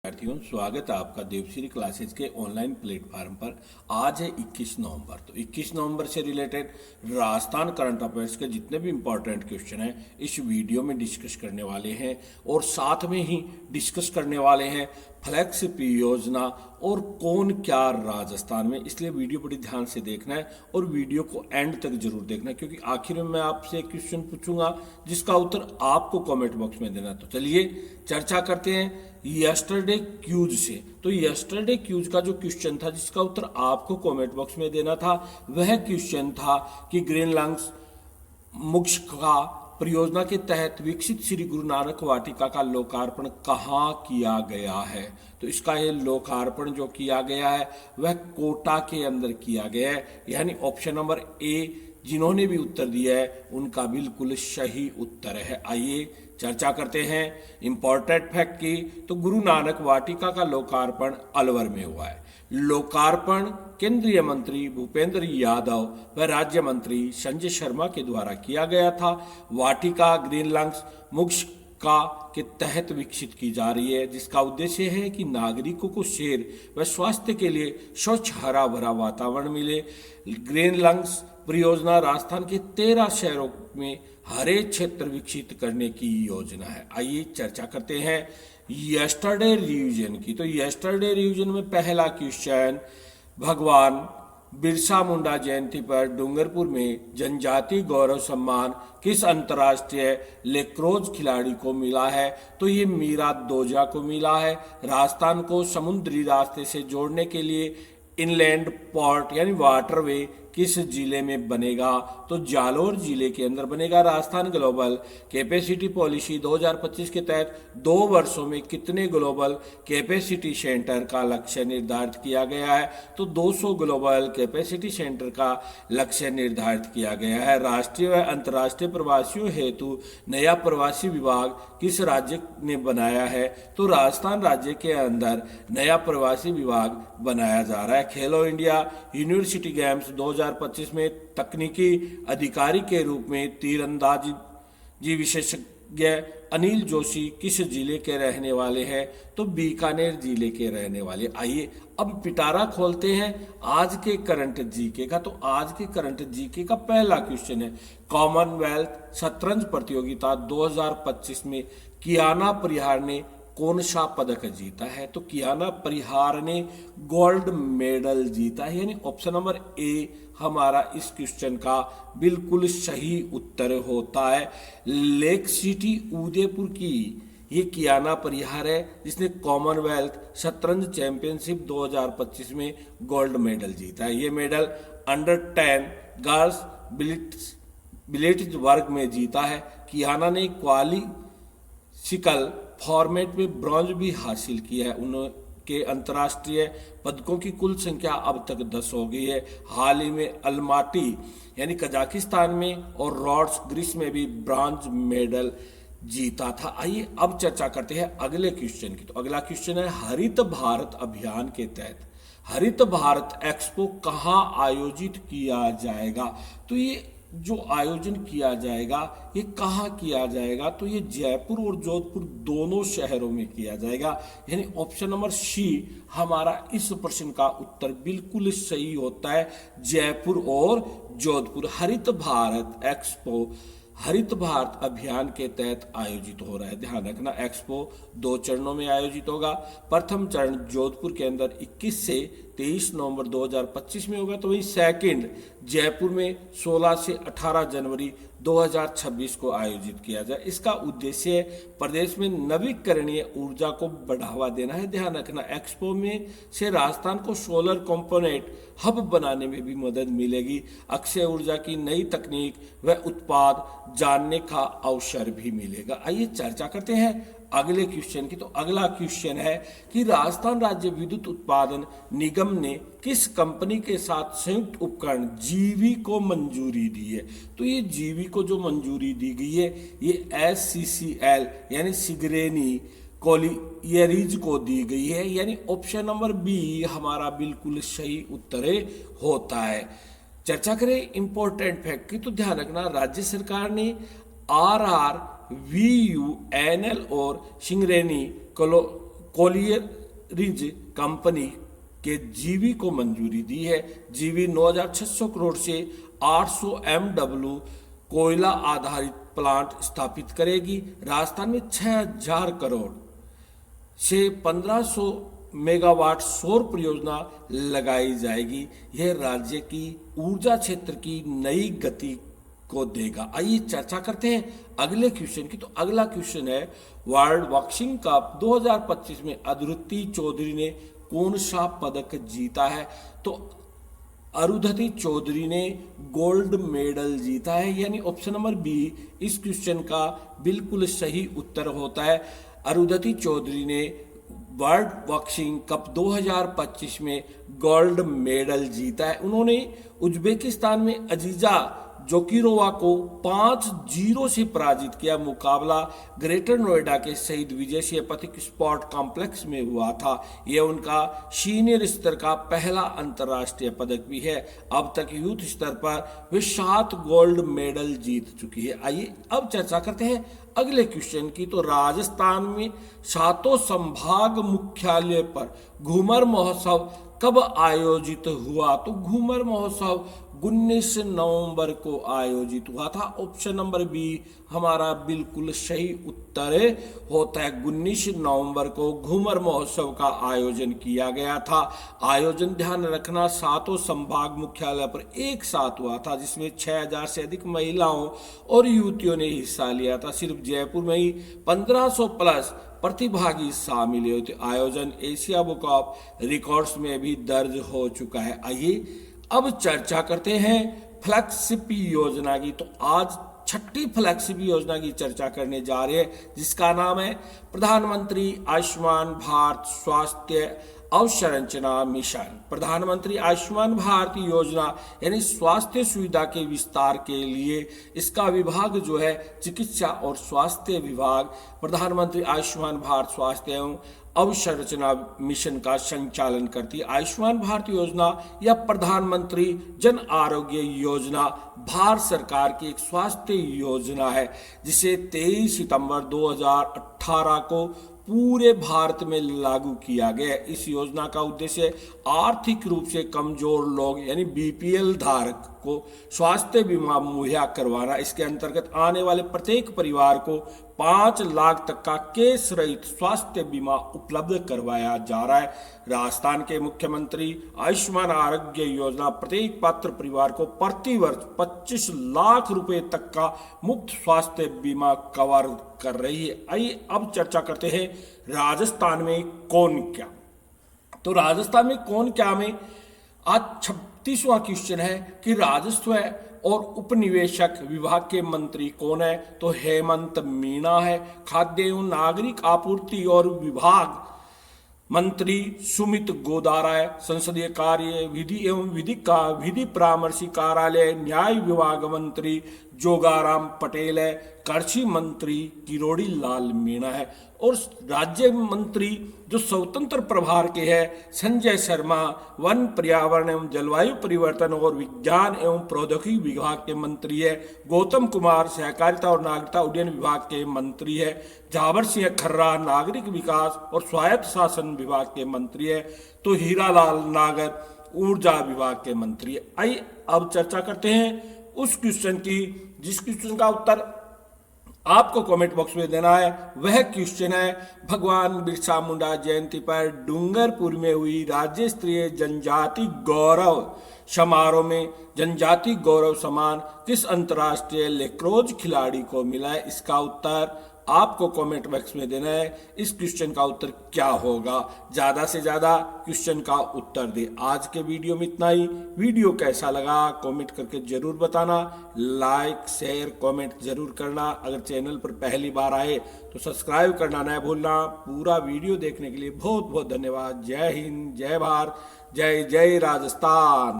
विद्यार्थियों, स्वागत है आपका देवश्री क्लासेज के ऑनलाइन प्लेटफॉर्म पर। आज है 21 नवंबर। तो 21 नवंबर से रिलेटेड राजस्थान करंट अफेयर्स के जितने भी इंपॉर्टेंट क्वेश्चन हैं इस वीडियो में डिस्कस करने वाले हैं, और साथ में ही डिस्कस करने वाले हैं फ्लैक्स योजना और कौन क्या राजस्थान में। इसलिए वीडियो बड़ी ध्यान से देखना है और वीडियो को एंड तक जरूर देखना है, क्योंकि आखिर में मैं आपसे एक क्वेश्चन पूछूंगा जिसका उत्तर आपको कमेंट बॉक्स में देना। तो चलिए चर्चा करते हैं यस्टरडे क्यूज से। तो यस्टरडे क्यूज का जो क्वेश्चन था जिसका उत्तर आपको कमेंट बॉक्स में देना था, वह क्वेश्चन था कि ग्रीन लैंड्स मुक्शका परियोजना के तहत विकसित श्री गुरु नानक वाटिका का लोकार्पण कहाँ किया गया है। तो इसका ये लोकार्पण जो किया गया है वह कोटा के अंदर किया गया है, यानी ऑप्शन नंबर ए जिन्होंने भी उत्तर दिया है उनका बिल्कुल सही उत्तर है। आइए चर्चा करते हैं इंपॉर्टेंट फैक्ट की। तो गुरु नानक वाटिका का लोकार्पण अलवर में हुआ है। लोकार्पण केंद्रीय मंत्री भूपेंद्र यादव व राज्य मंत्री संजय शर्मा के द्वारा किया गया था। वाटिका ग्रीन लैंड्स मुक्शका के तहत विकसित की जा रही है, जिसका उद्देश्य है कि नागरिकों को सेर व स्वास्थ्य के लिए स्वच्छ हरा भरा वातावरण मिले। ग्रीन लैंड्स परियोजना राजस्थान के 13 शहरों में हरे क्षेत्र विकसित करने की योजना है। आइए चर्चा करते हैं यस्टरडे रिवीजन की। तो यस्टरडे रिवीजन में पहला क्वेश्चन, भगवान बिरसा मुंडा जयंती पर डूंगरपुर में जनजाति गौरव सम्मान किस अंतर्राष्ट्रीय लेक्रोज खिलाड़ी को मिला है। तो ये मीरा दोजा को मिला है। राजस्थान को समुद्री रास्ते से जोड़ने के लिए इनलैंड पोर्ट यानी वाटरवे किस जिले में बनेगा। तो जालोर जिले के अंदर बनेगा। राजस्थान ग्लोबल कैपेसिटी पॉलिसी 2025 के तहत 2 वर्षों में कितने ग्लोबल कैपेसिटी सेंटर का लक्ष्य निर्धारित किया गया है। तो 200 ग्लोबल कैपेसिटी सेंटर का लक्ष्य निर्धारित किया गया है। राष्ट्रीय व अंतर्राष्ट्रीय प्रवासियों हेतु नया प्रवासी विभाग किस राज्य ने बनाया है। तो राजस्थान राज्य के अंदर नया प्रवासी विभाग बनाया जा रहा है। खेलो इंडिया यूनिवर्सिटी गेम्स 2025 में तकनीकी अधिकारी के रूप में तीरंदाजी विशेषज्ञ अनिल जोशी किस जिले के रहने वाले हैं। तो बीकानेर जिले के रहने वाले। आइए अब पिटारा खोलते हैं आज के करंट जीके का। तो आज के करंट जीके का पहला क्वेश्चन है, कॉमनवेल्थ शतरंज प्रतियोगिता 2025 में कियाना परिहार ने कौन सा पदक जीता है। तो कियाना परिहार ने गोल्ड मेडल जीता है, यानी ऑप्शन नंबर ए हमारा इस क्वेश्चन का बिल्कुल सही उत्तर होता है। लेक सिटी उदयपुर की ये कियाना परिहार है जिसने कॉमनवेल्थ शतरंज चैंपियनशिप 2025 में गोल्ड मेडल जीता है। ये मेडल अंडर 10 गर्ल्स बिलेट्स वर्ग में जीता है। कियाना ने क्वालिफिकल फॉर्मेट में ब्रॉन्ज भी हासिल किया है। उनके अंतर्राष्ट्रीय पदकों की कुल संख्या अब तक 10 हो गई है। हाल ही में अलमाटी यानी कजाकिस्तान में और रॉड्स ग्रीस में भी ब्रॉन्ज मेडल जीता था। आइए अब चर्चा करते हैं अगले क्वेश्चन की। तो अगला क्वेश्चन है, हरित भारत अभियान के तहत हरित भारत एक्सपो कहाँ आयोजित किया जाएगा। तो ये जो आयोजन किया जाएगा ये कहाँ किया जाएगा। तो ये जयपुर और जोधपुर दोनों शहरों में किया जाएगा, यानी ऑप्शन नंबर सी हमारा इस प्रश्न का उत्तर बिल्कुल सही होता है। जयपुर और जोधपुर हरित भारत एक्सपो हरित भारत अभियान के तहत आयोजित हो रहा है। ध्यान रखना एक्सपो 2 चरणों में आयोजित होगा। प्रथम चरण जोधपुर के अंदर 21 से 23 नवंबर 2025 में होगा। तो वही सेकंड जयपुर में 16 से 18 जनवरी 2026 को आयोजित किया जाए। इसका उद्देश्य प्रदेश में नवीकरणीय ऊर्जा को बढ़ावा देना है। ध्यान रखना एक्सपो में से राजस्थान को सोलर कंपोनेंट हब बनाने में भी मदद मिलेगी। अक्षय ऊर्जा की नई तकनीक व उत्पाद जानने का अवसर भी मिलेगा। आइए चर्चा करते हैं अगले क्वेश्चन की। तो अगला क्वेश्चन है कि राजस्थान राज्य विद्युत उत्पादन निगम ने किस कंपनी के साथ संयुक्त उपकरण जीवी को मंजूरी दी है। तो ये जीवी को जो मंजूरी दी गई है ये SCCL यानी सिगरेनी कोलियरीज को दी गई है, यानी ऑप्शन नंबर बी हमारा बिल्कुल सही उत्तर होता है। चर्चा करें इंपॉर्टेंट फैक्ट की। तो ध्यान रखना राज्य सरकार ने RR VUNL और सिंगरेनी कोलियरिज कंपनी के जीवी को मंजूरी दी है। जीवी 9,600 करोड़ से 800 MW कोयला आधारित प्लांट स्थापित करेगी। राजस्थान में 6,000 करोड़ से 1,500 मेगावाट सौर परियोजना लगाई जाएगी। यह राज्य की ऊर्जा क्षेत्र की नई गति को देगा। आइए चर्चा करते हैं अगले क्वेश्चन की। तो अगला क्वेश्चन है, वर्ल्ड बॉक्सिंग कप 2025 में अरुंधति चौधरी ने कौन सा पदक जीता है? तो अरुंधति चौधरी ने गोल्ड मेडल जीता है, यानी ऑप्शन नंबर बी इस क्वेश्चन का बिल्कुल सही उत्तर होता है। अरुंधति चौधरी ने वर्ल्ड बॉक्सिंग कप 2025 में गोल्ड मेडल जीता है। उन्होंने उज्बेकिस्तान में अजीजा जोकिरोवा को 5-0 से पराजित किया। मुकाबला ग्रेटर नोएडा के शहीद विजय सेतुपति स्पोर्ट कॉम्प्लेक्स में हुआ था। यह उनका सीनियर स्तर का पहला अंतर्राष्ट्रीय पदक भी है। अब तक यूथ स्तर पर वे 7 गोल्ड मेडल जीत चुकी है। आइए अब चर्चा करते हैं अगले क्वेश्चन की। तो राजस्थान में 7 संभाग मुख्यालय पर घूमर महोत्सव कब आयोजित हुआ? तो घूमर महोत्सव 19 नवंबर को आयोजित हुआ था। ऑप्शन नंबर बी हमारा बिल्कुल सही उत्तर होता है। 19 नवंबर को घूमर महोत्सव का आयोजन किया गया था। आयोजन ध्यान रखना 7 संभाग मुख्यालय पर एक साथ हुआ था, जिसमें 6,000 से अधिक महिलाओं और युवतियों ने हिस्सा लिया था। सिर्फ जयपुर में ही 1500 प्लस प्रतिभागी शामिल हुए थे। आयोजन एशिया बुक ऑफ रिकॉर्ड्स में भी दर्ज हो चुका है। आइए अब चर्चा करते हैं फ्लैगशिप योजना की। तो आज 6ठी फ्लैगशिप योजना की चर्चा करने जा रहे हैं, जिसका नाम है प्रधानमंत्री आयुष्मान भारत स्वास्थ्य अवसंरचना मिशन। प्रधानमंत्री आयुष्मान भारत योजना यानी स्वास्थ्य सुविधा के विस्तार के लिए इसका विभाग जो है चिकित्सा और स्वास्थ्य विभाग प्रधानमंत्री आयुष्मान भारत स्वास्थ्य एवं अवसंरचना मिशन का संचालन करती है। आयुष्मान भारत योजना या प्रधानमंत्री जन आरोग्य योजना भारत सरकार की एक स्वास्थ्य योजना है, जिसे 23 सितंबर 2018 को पूरे भारत में लागू किया गया। इस योजना का उद्देश्य आर्थिक रूप से कमजोर लोग यानी बीपीएल धारक को स्वास्थ्य बीमा मुहैया करवाना। इसके अंतर्गत आने वाले प्रत्येक परिवार को 5 लाख तक का केस रहित स्वास्थ्य बीमा उपलब्ध करवाया जा रहा है। राजस्थान के मुख्यमंत्री आयुष्मान आरोग्य योजना प्रत्येक पात्र परिवार को प्रति वर्ष 25 लाख रुपए तक का मुफ्त स्वास्थ्य बीमा कवर कर रही है। आइए अब चर्चा करते हैं राजस्थान में कौन क्या। तो राजस्थान में कौन क्या में आज 36वां क्वेश्चन है कि राजस्व और उपनिवेशक विभाग के मंत्री कौन है? तो हेमंत मीणा है। खाद्य एवं नागरिक आपूर्ति और विभाग मंत्री सुमित गोदारा है। संसदीय कार्य विधि एवं विधि परामर्शी कार्यालय न्याय विभाग मंत्री जोगाराम पटेल है। कृषि मंत्री किरोड़ी लाल मीणा है। और राज्य मंत्री जो स्वतंत्र प्रभार के हैं संजय शर्मा वन पर्यावरण एवं जलवायु परिवर्तन और विज्ञान एवं प्रौद्योगिकी विभाग के मंत्री है। गौतम कुमार सहकारिता और नागरिकता उड्डयन विभाग के मंत्री है। जावर सिंह खर्रा नागरिक विकास और स्वायत्त शासन विभाग के मंत्री है। तो हीरालाल नागर ऊर्जा विभाग के मंत्री है। आइए अब चर्चा करते हैं उस क्वेश्चन की जिस क्वेश्चन का उत्तर आपको कमेंट बॉक्स में देना है। वह क्वेश्चन है, भगवान बिरसा मुंडा जयंती पर डूंगरपुर में हुई राज्य स्तरीय जनजाति गौरव समारोह में जनजाति गौरव सम्मान किस अंतर्राष्ट्रीय लेक्रोज खिलाड़ी को मिला है? इसका उत्तर आपको कमेंट बॉक्स में देना है। इस क्वेश्चन का उत्तर क्या होगा? ज्यादा से ज्यादा क्वेश्चन का उत्तर दे। आज के वीडियो में इतना ही। वीडियो कैसा लगा कमेंट करके जरूर बताना। लाइक शेयर कमेंट जरूर करना। अगर चैनल पर पहली बार आए तो सब्सक्राइब करना न भूलना। पूरा वीडियो देखने के लिए बहुत बहुत धन्यवाद। जय हिंद, जय भारत, जय जय राजस्थान।